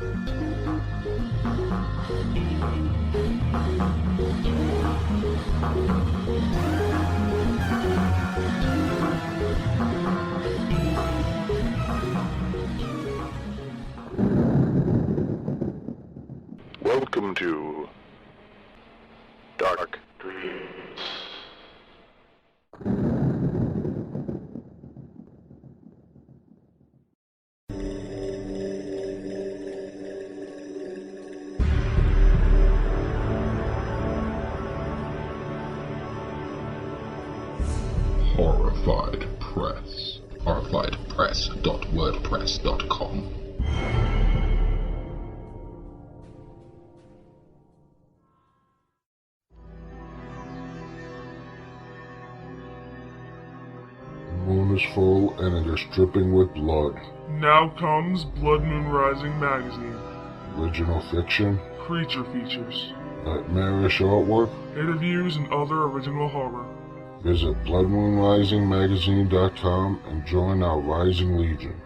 Welcome to Dark Dreams. Horrified Press. horrifiedpress.wordpress.com. The moon is full and it is dripping with blood. Now comes Blood Moon Rising magazine. Original fiction, Creature features, nightmarish artwork. interviews, and other original horror. Visit bloodmoonrisingmagazine.com and join our Rising Legion.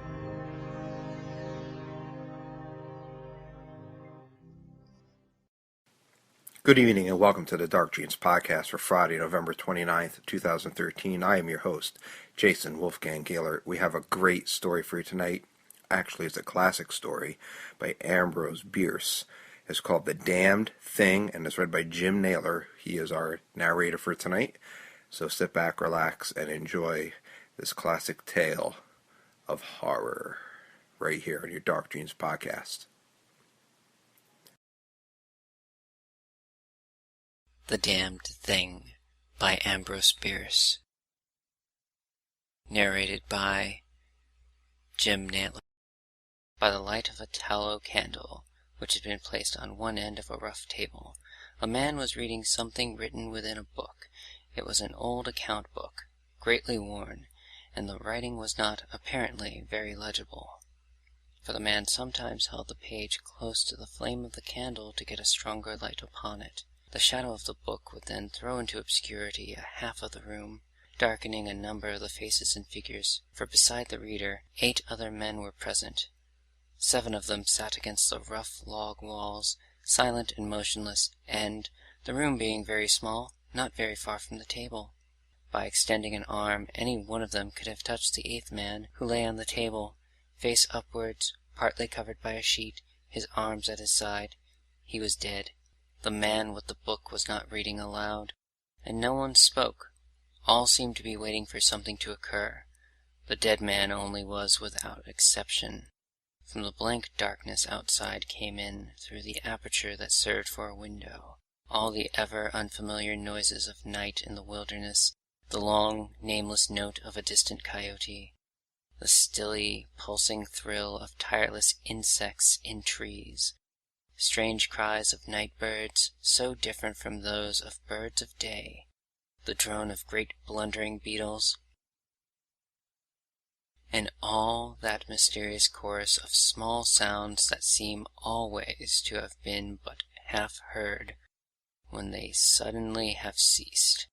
Good evening and welcome to the Dark Dreams podcast for Friday, November 29th, 2013. I am your host, Jason Wolfgang GEHLERT. We have a great story for you tonight. Actually, it's a classic story by Ambrose Bierce. It's called The Damned Thing and it's read by Jim Naylor. He is our narrator for tonight. So sit back, relax, and enjoy this classic tale of horror right here on your Dark Dreams podcast. The Damned Thing by Ambrose Bierce. Narrated by Jim Naylor. By the light of a tallow candle, which had been placed on one end of a rough table, a man was reading something written within a book. It was an old account book, greatly worn, and the writing was not, apparently, very legible, for the man sometimes held the page close to the flame of the candle to get a stronger light upon it. The shadow of the book would then throw into obscurity a half of the room, darkening a number of the faces and figures, for beside the reader 8 other men were present. 7 of them sat against the rough log walls, silent and motionless, and, the room being very small, not very far from the table. By extending an arm, any one of them could have touched the 8th man, who lay on the table, face upwards, partly covered by a sheet, his arms at his side. He was dead. The man with the book was not reading aloud, and no one spoke. All seemed to be waiting for something to occur. The dead man only was without exception. From the blank darkness outside came in, through the aperture that served for a window, all the ever unfamiliar noises of night in the wilderness, the long, nameless note of a distant coyote, the stilly, pulsing thrill of tireless insects in trees, strange cries of night birds, so different from those of birds of day, the drone of great blundering beetles, and all that mysterious chorus of small sounds that seem always to have been but half heard, when they suddenly have ceased,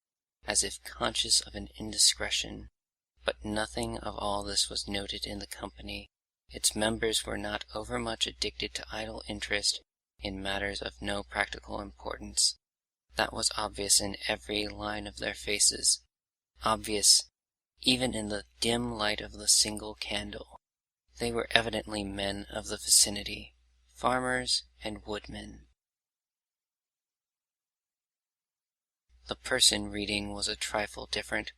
as if conscious of an indiscretion. But nothing of all this was noted in the company. Its members were not overmuch addicted to idle interest in matters of no practical importance. That was obvious in every line of their faces, obvious even in the dim light of the single candle. They were evidently men of the vicinity, farmers and woodmen. The person reading was a trifle different.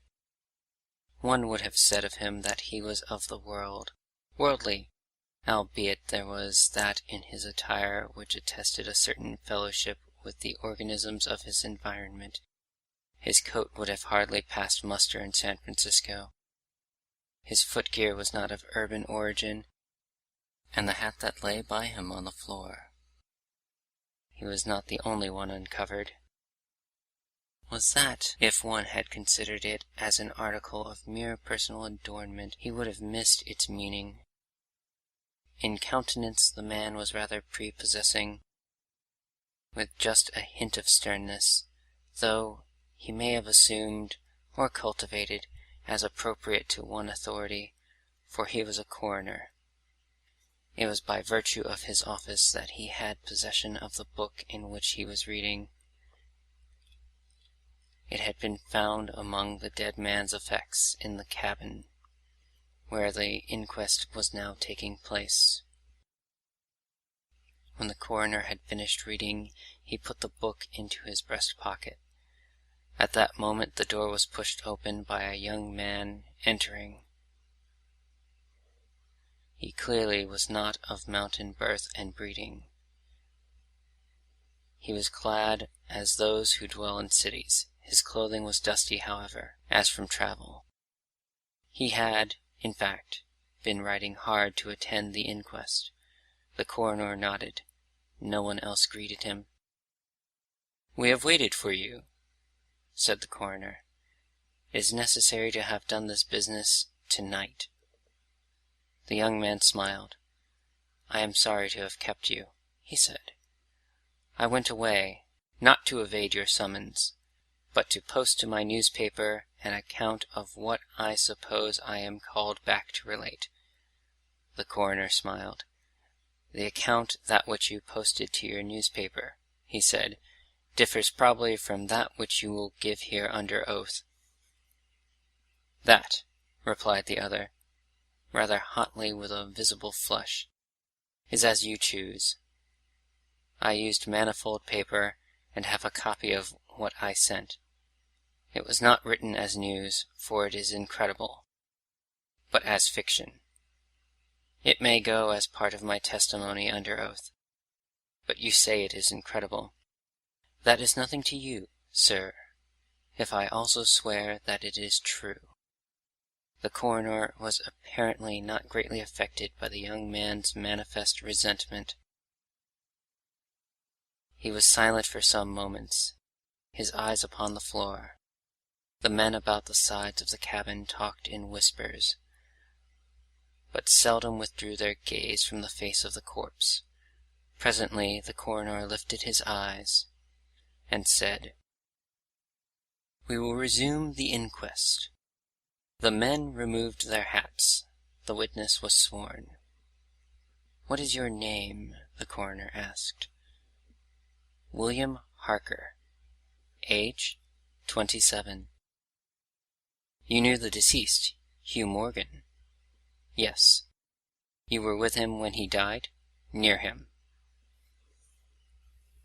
One would have said of him that he was of the world, worldly, albeit there was that in his attire which attested a certain fellowship with the organisms of his environment. His coat would have hardly passed muster in San Francisco. His footgear was not of urban origin, and the hat that lay by him on the floor, he was not the only one uncovered, was that, if one had considered it as an article of mere personal adornment, he would have missed its meaning. In countenance the man was rather prepossessing, with just a hint of sternness, though he may have assumed, or cultivated, as appropriate to one authority, for he was a coroner. It was by virtue of his office that he had possession of the book in which he was reading. It had been found among the dead man's effects in the cabin, where the inquest was now taking place. When the coroner had finished reading, he put the book into his breast pocket. At that moment the door was pushed open by a young man entering. He clearly was not of mountain birth and breeding. He was clad as those who dwell in cities. His clothing was dusty, however, as from travel. He had, in fact, been riding hard to attend the inquest. The coroner nodded. No one else greeted him. "We have waited for you," said the coroner. "It is necessary to have done this business tonight." The young man smiled. "I am sorry to have kept you," he said. "I went away, not to evade your summons, but to post to my newspaper an account of what I suppose I am called back to relate." The coroner smiled. "The account that which you posted to your newspaper," he said, "differs probably from that which you will give here under oath." "That," replied the other, rather hotly with a visible flush, "is as you choose. I used manifold paper, and have a copy of what I sent. It was not written as news, for it is incredible, but as fiction. It may go as part of my testimony under oath, but you say it is incredible. That is nothing to you, sir, if I also swear that it is true." The coroner was apparently not greatly affected by the young man's manifest resentment. He was silent for some moments, his eyes upon the floor. The men about the sides of the cabin talked in whispers, but seldom withdrew their gaze from the face of the corpse. Presently the coroner lifted his eyes and said, "We will resume the inquest." The men removed their hats. The witness was sworn. "What is your name?" the coroner asked. "William Harker. Age, 27. You knew the deceased, Hugh Morgan?" "Yes." "You were with him when he died?" "Near him."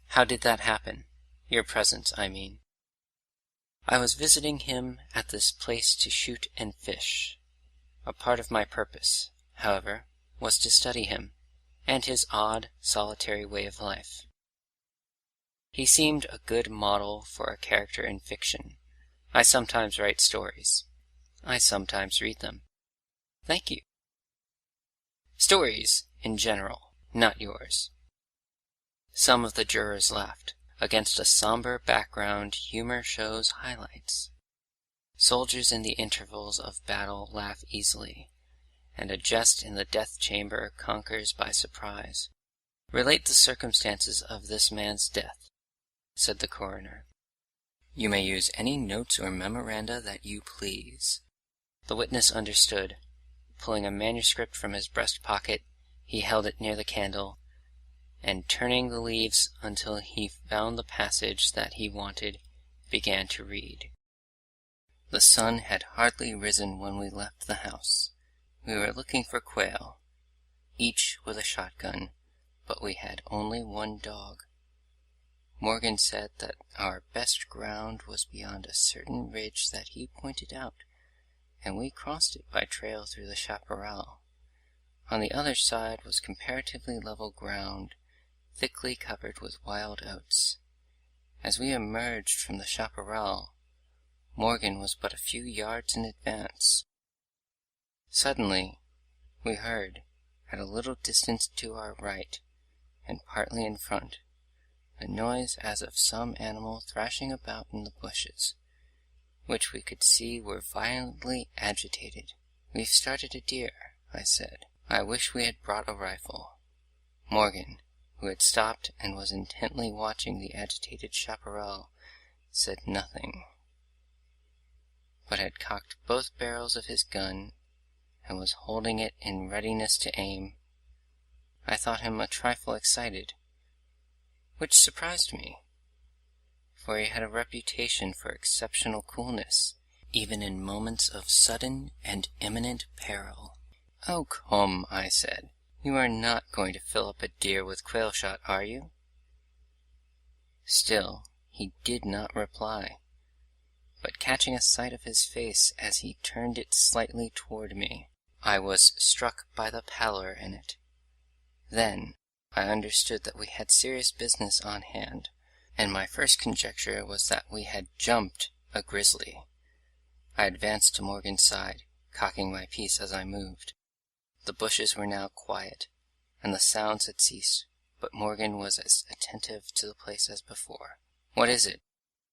"How did that happen? Your presence, I mean." "I was visiting him at this place to shoot and fish. A part of my purpose, however, was to study him, and his odd, solitary way of life. He seemed a good model for a character in fiction. I sometimes write stories. I sometimes read them." "Thank you." "Stories, in general, not yours." Some of the jurors laughed. Against a somber background, humor shows highlights. Soldiers in the intervals of battle laugh easily, and a jest in the death chamber conquers by surprise. "Relate the circumstances of this man's death," said the coroner. "You may use any notes or memoranda that you please." The witness understood. Pulling a manuscript from his breast pocket, he held it near the candle, and turning the leaves until he found the passage that he wanted, began to read. "The sun had hardly risen when we left the house. We were looking for quail, each with a shotgun, but we had only one dog. Morgan said that our best ground was beyond a certain ridge that he pointed out, and we crossed it by trail through the chaparral. On the other side was comparatively level ground, thickly covered with wild oats. As we emerged from the chaparral, Morgan was but a few yards in advance. Suddenly, we heard, at a little distance to our right, and partly in front, a noise as of some animal thrashing about in the bushes, which we could see were violently agitated. 'We've started a deer,' I said. 'I wish we had brought a rifle.' Morgan, who had stopped and was intently watching the agitated chaparral, said nothing, but had cocked both barrels of his gun and was holding it in readiness to aim. I thought him a trifle excited, which surprised me, for he had a reputation for exceptional coolness, even in moments of sudden and imminent peril. "Oh, come," I said. "You are not going to fill up a deer with quail shot, are you?" Still, he did not reply, but catching a sight of his face as he turned it slightly toward me, I was struck by the pallor in it. Then I understood that we had serious business on hand, and my first conjecture was that we had jumped a grizzly. I advanced to Morgan's side, cocking my piece as I moved. The bushes were now quiet, and the sounds had ceased, but Morgan was as attentive to the place as before. "What is it?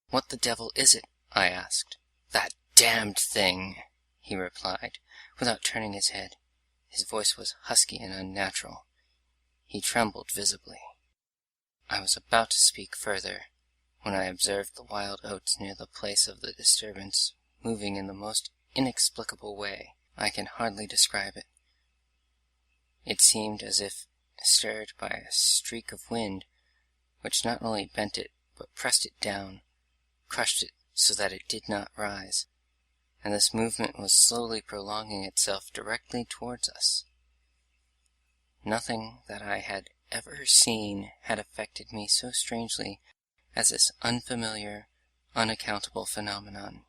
What the devil is it?" I asked. "That damned thing," he replied, without turning his head. His voice was husky and unnatural. He trembled visibly. I was about to speak further, when I observed the wild oats near the place of the disturbance, moving in the most inexplicable way. I can hardly describe it. It seemed as if stirred by a streak of wind, which not only bent it, but pressed it down, crushed it so that it did not rise, and this movement was slowly prolonging itself directly towards us. Nothing that I had ever seen had affected me so strangely as this unfamiliar, unaccountable phenomenon.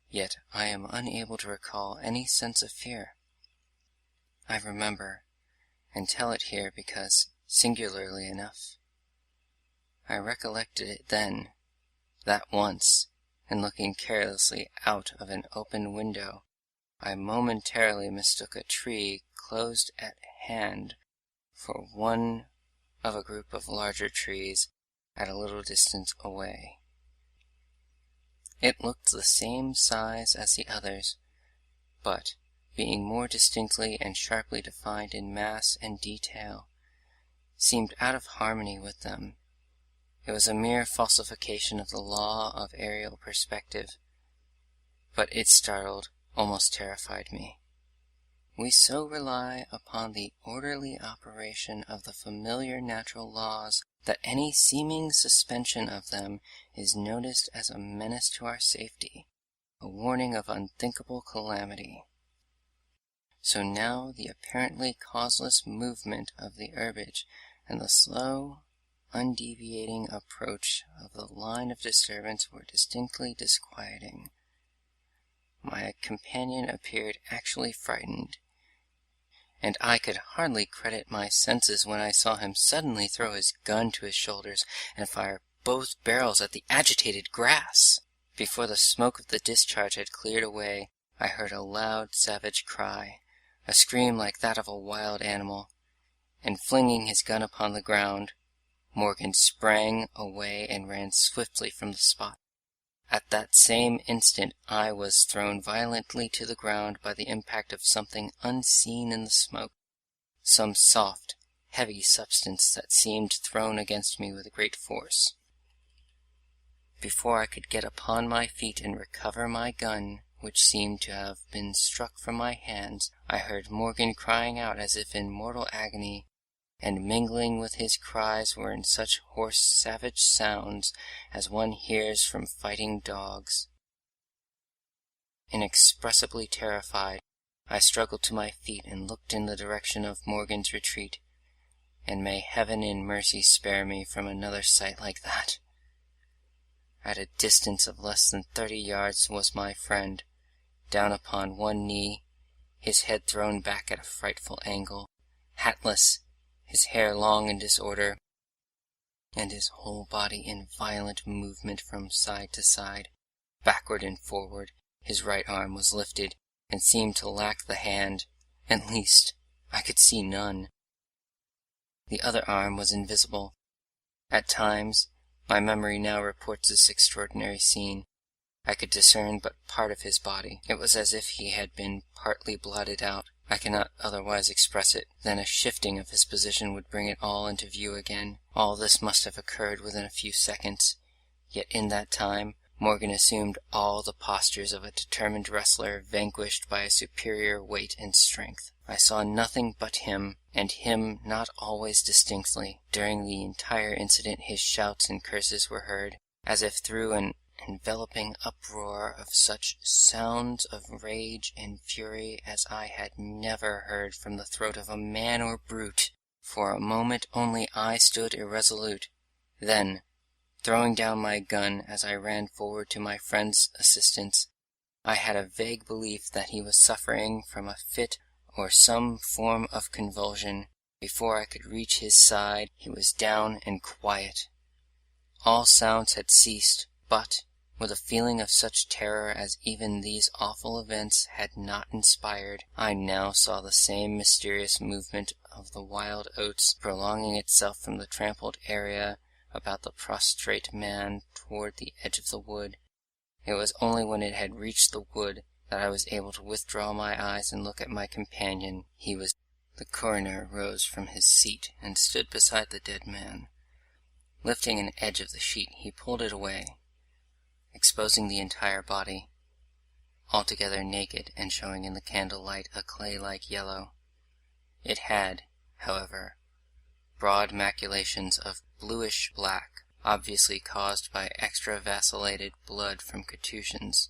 Yet I am unable to recall any sense of fear. I remember, and tell it here because, singularly enough, I recollected it then, that once, in looking carelessly out of an open window, I momentarily mistook a tree close at hand for one of a group of larger trees at a little distance away. It looked the same size as the others, but, being more distinctly and sharply defined in mass and detail, seemed out of harmony with them. It was a mere falsification of the law of aerial perspective, but it startled, almost terrified me. We so rely upon the orderly operation of the familiar natural laws that any seeming suspension of them is noticed as a menace to our safety, a warning of unthinkable calamity. So now the apparently causeless movement of the herbage and the slow, undeviating approach of the line of disturbance were distinctly disquieting. My companion appeared actually frightened, and I could hardly credit my senses when I saw him suddenly throw his gun to his shoulders and fire both barrels at the agitated grass. Before the smoke of the discharge had cleared away, I heard a loud, savage cry, a scream like that of a wild animal, and flinging his gun upon the ground, Morgan sprang away and ran swiftly from the spot. At that same instant I was thrown violently to the ground by the impact of something unseen in the smoke, some soft, heavy substance that seemed thrown against me with great force. Before I could get upon my feet and recover my gun, which seemed to have been struck from my hands, I heard Morgan crying out as if in mortal agony, and mingling with his cries were in such hoarse, savage sounds as one hears from fighting dogs. Inexpressibly terrified, I struggled to my feet and looked in the direction of Morgan's retreat, and may Heaven in mercy spare me from another sight like that. At a distance of less than 30 yards was my friend, down upon one knee, his head thrown back at a frightful angle, hatless, his hair long in disorder, and his whole body in violent movement from side to side, backward and forward. His right arm was lifted, and seemed to lack the hand, at least I could see none. The other arm was invisible. At times, my memory now reports this extraordinary scene, I could discern but part of his body. It was as if he had been partly blotted out. I cannot otherwise express it. Then a shifting of his position would bring it all into view again. All this must have occurred within a few seconds. Yet in that time, Morgan assumed all the postures of a determined wrestler vanquished by a superior weight and strength. I saw nothing but him, and him not always distinctly. During the entire incident his shouts and curses were heard, as if through an enveloping uproar of such sounds of rage and fury as I had never heard from the throat of a man or brute. For a moment only I stood irresolute. Then, throwing down my gun as I ran forward to my friend's assistance, I had a vague belief that he was suffering from a fit or some form of convulsion. Before I could reach his side, he was down and quiet. All sounds had ceased, but, with a feeling of such terror as even these awful events had not inspired, I now saw the same mysterious movement of the wild oats prolonging itself from the trampled area about the prostrate man toward the edge of the wood. It was only when it had reached the wood that I was able to withdraw my eyes and look at my companion. He was... The coroner rose from his seat and stood beside the dead man. Lifting an edge of the sheet, he pulled it away, exposing the entire body, altogether naked and showing in the candlelight a clay-like yellow. It had, however, broad maculations of bluish-black, obviously caused by extra-vacillated blood from contusions.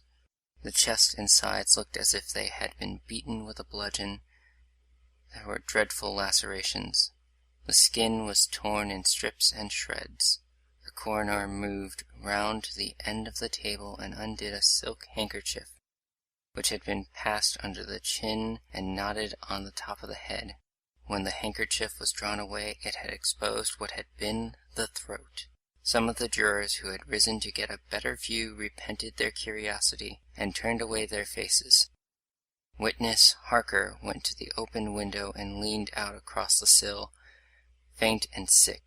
The chest and sides looked as if they had been beaten with a bludgeon. There were dreadful lacerations. The skin was torn in strips and shreds. The coroner moved round to the end of the table and undid a silk handkerchief, which had been passed under the chin and knotted on the top of the head. When the handkerchief was drawn away, it had exposed what had been the throat. Some of the jurors who had risen to get a better view repented their curiosity and turned away their faces. Witness Harker went to the open window and leaned out across the sill, faint and sick.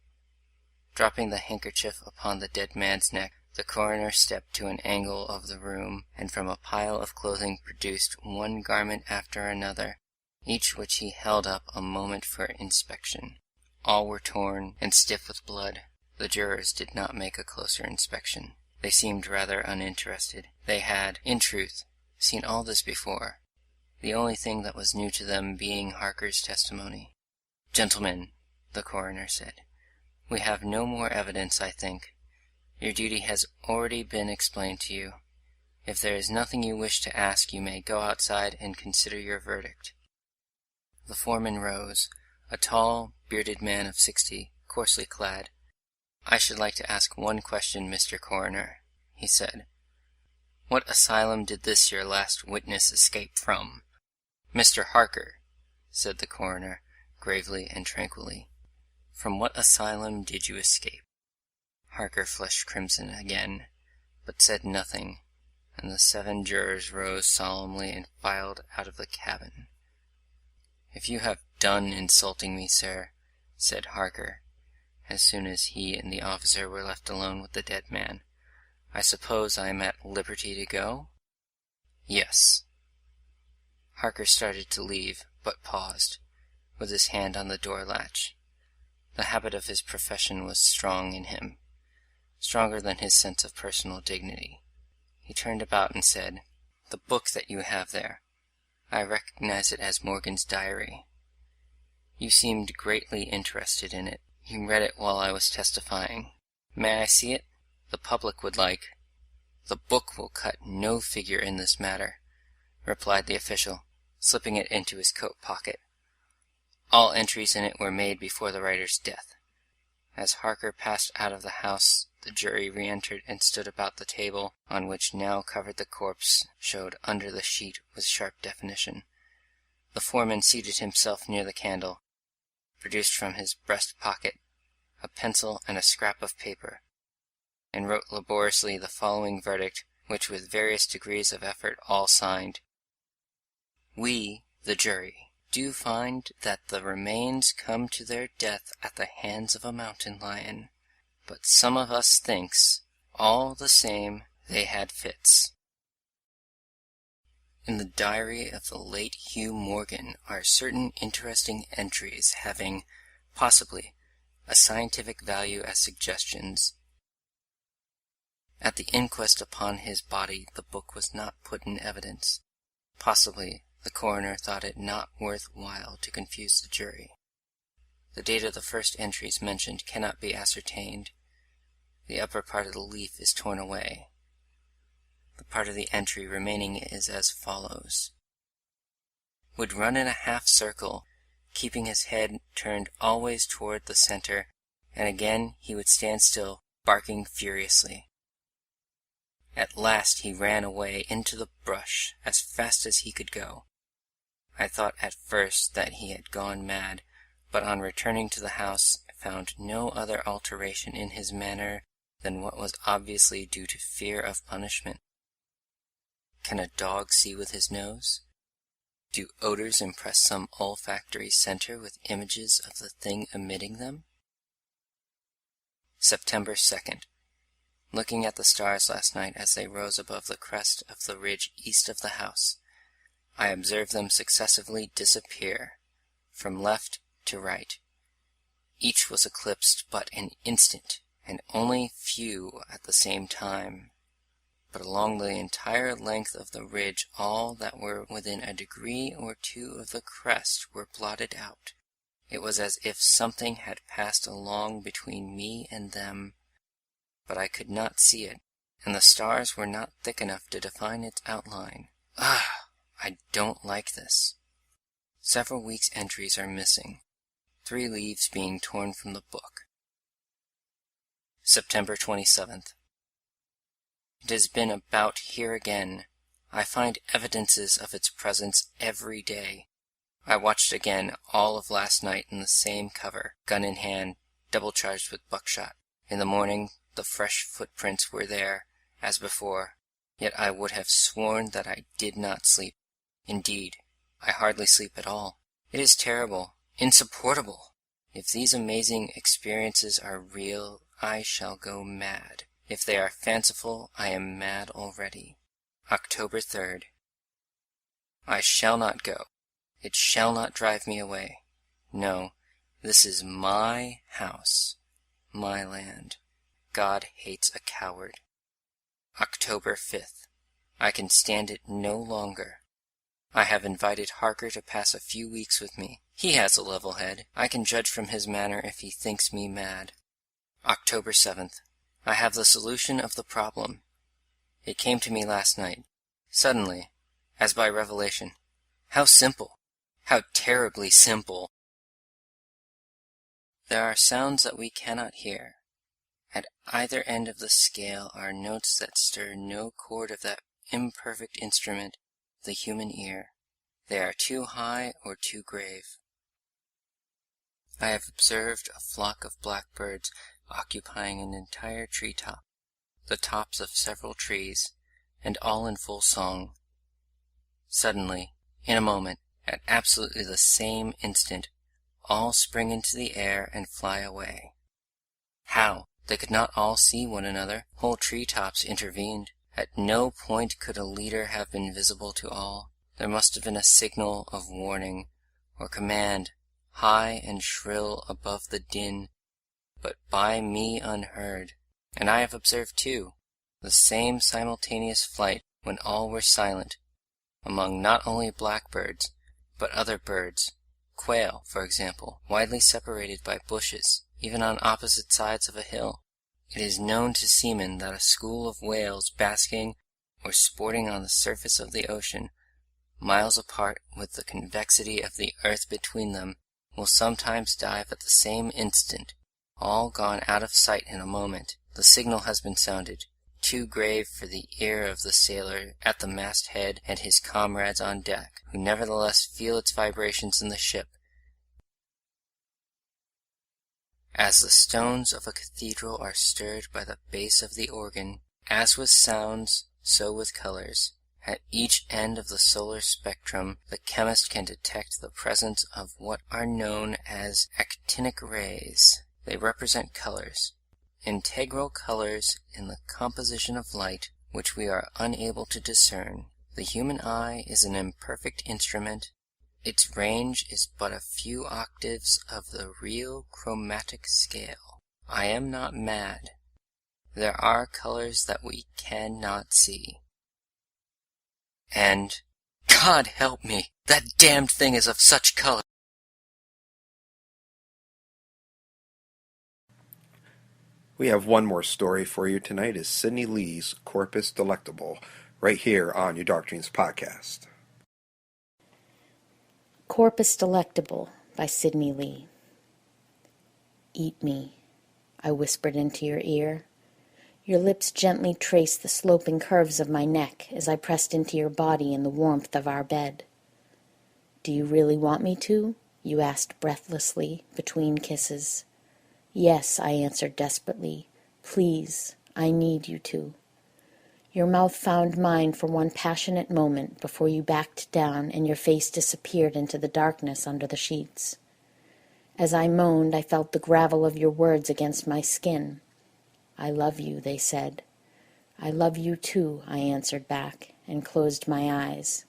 Dropping the handkerchief upon the dead man's neck, the coroner stepped to an angle of the room, and from a pile of clothing produced one garment after another, each which he held up a moment for inspection. All were torn and stiff with blood. The jurors did not make a closer inspection. They seemed rather uninterested. They had, in truth, seen all this before, the only thing that was new to them being Harker's testimony. "Gentlemen," the coroner said, "we have no more evidence, I think. Your duty has already been explained to you. If there is nothing you wish to ask, you may go outside and consider your verdict." The foreman rose, a tall, bearded man of 60, coarsely clad. "I should like to ask one question, Mr. Coroner," he said. "What asylum did this your last witness escape from?" "Mr. Harker," said the coroner, gravely and tranquilly, "from what asylum did you escape?" Harker flushed crimson again, but said nothing, and the 7 jurors rose solemnly and filed out of the cabin. "If you have done insulting me, sir," said Harker, as soon as he and the officer were left alone with the dead man, "I suppose I am at liberty to go?" "Yes." Harker started to leave, but paused, with his hand on the door latch. The habit of his profession was strong in him, stronger than his sense of personal dignity. He turned about and said, "The book that you have there, I recognize it as Morgan's diary. You seemed greatly interested in it. You read it while I was testifying. May I see it? The public would like—" "The book will cut no figure in this matter," replied the official, slipping it into his coat pocket. "All entries in it were made before the writer's death." As Harker passed out of the house, the jury re-entered and stood about the table, on which now covered the corpse showed under the sheet with sharp definition. The foreman seated himself near the candle, produced from his breast pocket a pencil and a scrap of paper, and wrote laboriously the following verdict, which with various degrees of effort all signed: "We, the jury, do find that the remains come to their death at the hands of a mountain lion, but some of us thinks, all the same, they had fits." In the diary of the late Hugh Morgan are certain interesting entries having, possibly, a scientific value as suggestions. At the inquest upon his body, the book was not put in evidence. Possibly the coroner thought it not worth while to confuse the jury. The date of the first entries mentioned cannot be ascertained. The upper part of the leaf is torn away. The part of the entry remaining is as follows. Would run in a half circle, keeping his head turned always toward the center, and again he would stand still, barking furiously. At last he ran away into the brush as fast as he could go. I thought at first that he had gone mad, but on returning to the house found no other alteration in his manner than what was obviously due to fear of punishment. Can a dog see with his nose? Do odors impress some olfactory center with images of the thing emitting them? September 2nd. Looking at the stars last night as they rose above the crest of the ridge east of the house, I observed them successively disappear, from left to right. Each was eclipsed but an instant, and only few at the same time. But along the entire length of the ridge all that were within a degree or two of the crest were blotted out. It was as if something had passed along between me and them, but I could not see it, and the stars were not thick enough to define its outline. I don't like this. Several weeks' entries are missing, 3 leaves being torn from the book. September 27th. It has been about here again. I find evidences of its presence every day. I watched again all of last night in the same cover, gun in hand, double charged with buckshot. In the morning the fresh footprints were there, as before, yet I would have sworn that I did not sleep. Indeed, I hardly sleep at all. It is terrible, insupportable. If these amazing experiences are real, I shall go mad. If they are fanciful, I am mad already. October 3rd. I shall not go. It shall not drive me away. No, this is my house, my land. God hates a coward. October 5th. I can stand it no longer. I have invited Harker to pass a few weeks with me. He has a level head. I can judge from his manner if he thinks me mad. October 7th. I have the solution of the problem. It came to me last night, suddenly, as by revelation. How simple! How terribly simple! There are sounds that we cannot hear. At either end of the scale are notes that stir no chord of that imperfect instrument, the human ear. They are too high or too grave. I have observed a flock of blackbirds occupying an entire tree-top, the tops of several trees, and all in full song. Suddenly, in a moment, at absolutely the same instant, all spring into the air and fly away. How? They could not all see one another. Whole tree-tops intervened. At no point could a leader have been visible to all. There must have been a signal of warning, or command, high and shrill above the din, but by me unheard. And I have observed, too, the same simultaneous flight when all were silent, among not only blackbirds, but other birds, quail, for example, widely separated by bushes, even on opposite sides of a hill. It is known to seamen that a school of whales basking or sporting on the surface of the ocean, miles apart with the convexity of the earth between them, will sometimes dive at the same instant, all gone out of sight in a moment. The signal has been sounded, too grave for the ear of the sailor at the masthead and his comrades on deck, who nevertheless feel its vibrations in the ship. As the stones of a cathedral are stirred by the bass of the organ, as with sounds, so with colors. At each end of the solar spectrum, the chemist can detect the presence of what are known as actinic rays. They represent colors, integral colors in the composition of light, which we are unable to discern. The human eye is an imperfect instrument. Its range is but a few octaves of the real chromatic scale. I am not mad. There are colors that we cannot see. And, God help me, that damned thing is of such color. We have one more story for you tonight. Is SYDNEY Leigh's Corpus Delectable, right here on your Dark Dreams podcast. Corpus Delectable by SYDNEY Leigh. Eat me, I whispered into your ear. Your lips gently traced the sloping curves of my neck as I pressed into your body in the warmth of our bed. Do you really want me to? You asked breathlessly, between kisses. Yes, I answered desperately. Please, I need you to. Your mouth found mine for one passionate moment before you backed down and your face disappeared into the darkness under the sheets. As I moaned, I felt the gravel of your words against my skin. I love you, they said. I love you too, I answered back, and closed my eyes.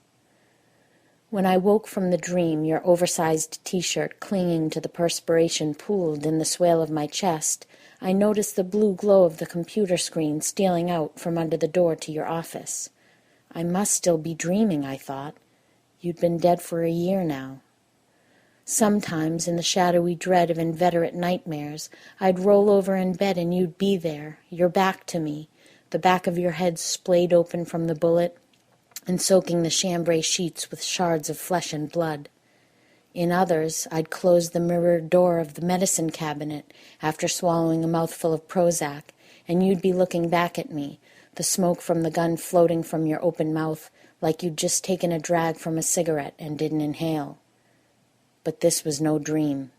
When I woke from the dream, your oversized t-shirt clinging to the perspiration pooled in the swale of my chest, I noticed the blue glow of the computer screen stealing out from under the door to your office. I must still be dreaming, I thought. You'd been dead for a year now. Sometimes, in the shadowy dread of inveterate nightmares, I'd roll over in bed and you'd be there, your back to me, the back of your head splayed open from the bullet, and soaking the chambray sheets with shards of flesh and blood. In others, I'd close the mirrored door of the medicine cabinet after swallowing a mouthful of Prozac, and you'd be looking back at me, the smoke from the gun floating from your open mouth like you'd just taken a drag from a cigarette and didn't inhale. But this was no dream.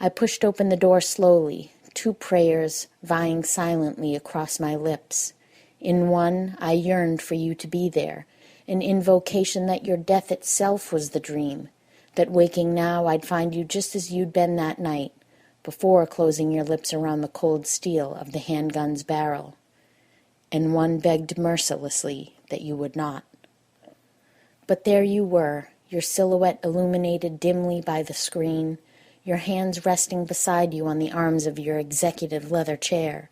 I pushed open the door slowly, two prayers vying silently across my lips. In one, I yearned for you to be there, an invocation that your death itself was the dream, that waking now I'd find you just as you'd been that night, before closing your lips around the cold steel of the handgun's barrel. And one begged mercilessly that you would not. But there you were, your silhouette illuminated dimly by the screen, your hands resting beside you on the arms of your executive leather chair.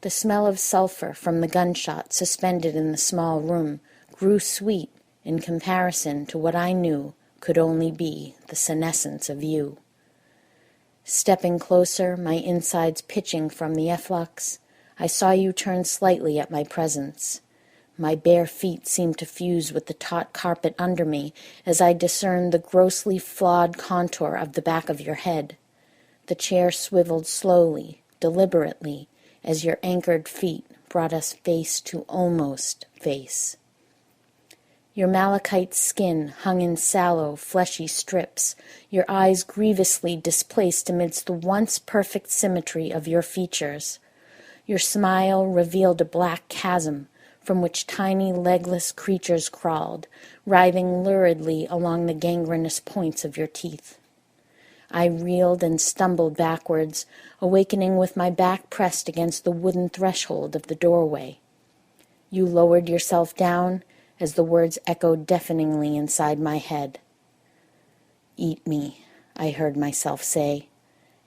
The smell of sulfur from the gunshot suspended in the small room grew sweet in comparison to what I knew could only be the senescence of you. Stepping closer, my insides pitching from the efflux, I saw you turn slightly at my presence. My bare feet seemed to fuse with the taut carpet under me as I discerned the grossly flawed contour of the back of your head. The chair swiveled slowly, deliberately, as your anchored feet brought us face to almost face. Your malachite skin hung in sallow, fleshy strips, your eyes grievously displaced amidst the once perfect symmetry of your features. Your smile revealed a black chasm from which tiny legless creatures crawled, writhing luridly along the gangrenous points of your teeth. I reeled and stumbled backwards, awakening with my back pressed against the wooden threshold of the doorway. You lowered yourself down as the words echoed deafeningly inside my head. Eat me, I heard myself say,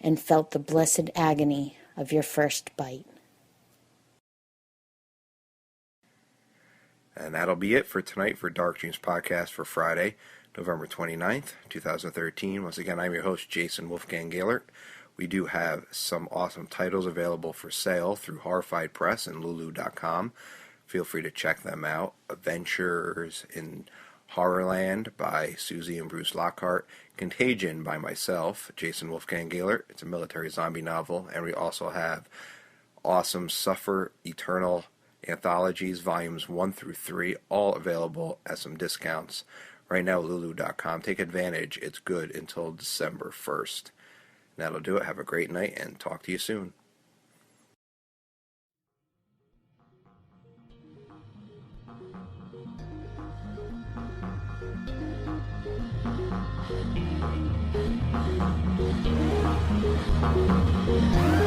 and felt the blessed agony of your first bite. And that'll be it for tonight for Dark Dreams Podcast for Friday, November 29th, 2013. Once again, I'm your host, Jason Wolfgang Gehlert. We do have some awesome titles available for sale through Horrified Press and Lulu.com. Feel free to check them out. Adventures in Horrorland by Susie and Bruce Lockhart. Contagion by myself, Jason Wolfgang Gehlert. It's a military zombie novel. And we also have awesome Suffer Eternal anthologies, volumes 1 through 3, all available at some discounts. Right now, Lulu.com. Take advantage. It's good until December 1st. And that'll do it. Have a great night and talk to you soon. Thank you.